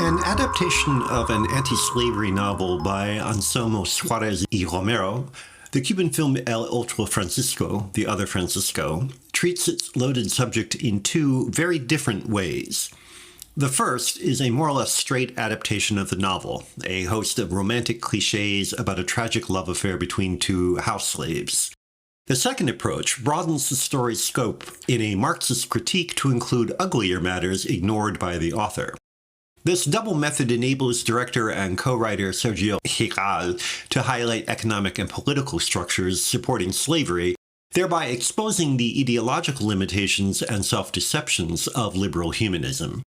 An adaptation of an anti-slavery novel by Anselmo Suarez y Romero, the Cuban film El Otro Francisco, The Other Francisco, treats its loaded subject in two very different ways. The first is a more or less straight adaptation of the novel, a host of romantic cliches about a tragic love affair between two house slaves. The second approach broadens the story's scope in a Marxist critique to include uglier matters ignored by the author. This double method enables director and co-writer Sergio Giral to highlight economic and political structures supporting slavery, thereby exposing the ideological limitations and self-deceptions of liberal humanism.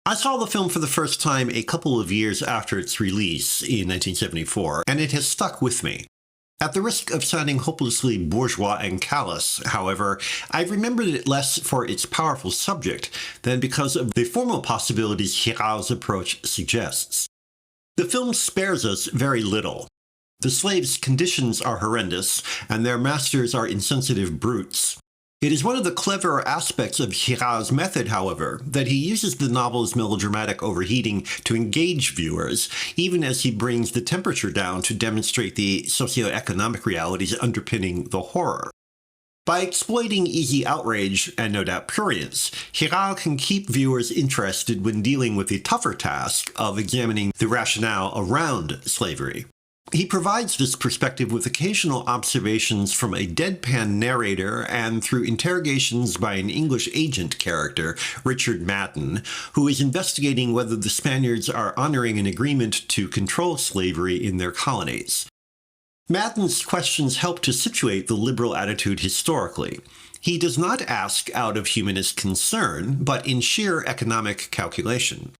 I saw the film for the first time a couple of years after its release in 1974, and it has stuck with me. At the risk of sounding hopelessly bourgeois and callous, however, I've remembered it less for its powerful subject than because of the formal possibilities Giral's approach suggests. The film spares us very little. The slaves' conditions are horrendous, and their masters are insensitive brutes. It is one of the cleverer aspects of Giral's method, however, that he uses the novel's melodramatic overheating to engage viewers, even as he brings the temperature down to demonstrate the socioeconomic realities underpinning the horror. By exploiting easy outrage, and no doubt prurience, Giral can keep viewers interested when dealing with the tougher task of examining the rationale around slavery. He provides this perspective with occasional observations from a deadpan narrator and through interrogations by an English agent character, Richard Madden, who is investigating whether the Spaniards are honoring an agreement to control slavery in their colonies. Madden's questions help to situate the liberal attitude historically. He does not ask out of humanist concern, but in sheer economic calculation.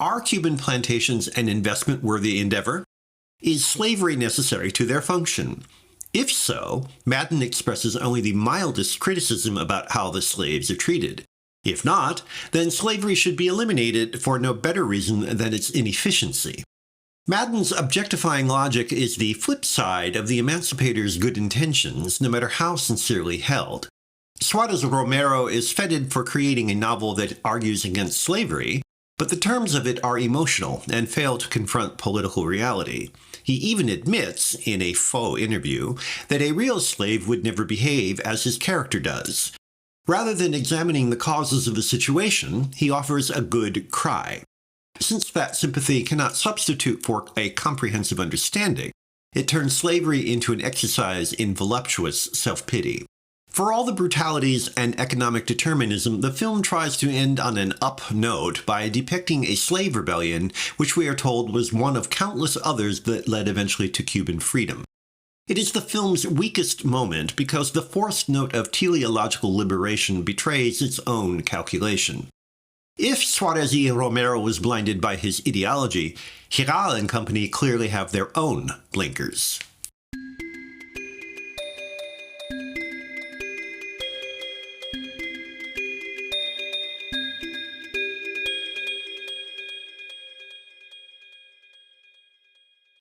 Are Cuban plantations an investment-worthy endeavor? Is slavery necessary to their function? If so, Madden expresses only the mildest criticism about how the slaves are treated. If not, then slavery should be eliminated for no better reason than its inefficiency. Madden's objectifying logic is the flip side of the emancipator's good intentions, no matter how sincerely held. Suarez Romero is feted for creating a novel that argues against slavery, but the terms of it are emotional and fail to confront political reality. He even admits, in a faux interview, that a real slave would never behave as his character does. Rather than examining the causes of the situation, he offers a good cry. Since that sympathy cannot substitute for a comprehensive understanding, it turns slavery into an exercise in voluptuous self-pity. For all the brutalities and economic determinism, the film tries to end on an up note by depicting a slave rebellion, which we are told was one of countless others that led eventually to Cuban freedom. It is the film's weakest moment because the forced note of teleological liberation betrays its own calculation. If Suarez y Romero was blinded by his ideology, Giral and company clearly have their own blinkers.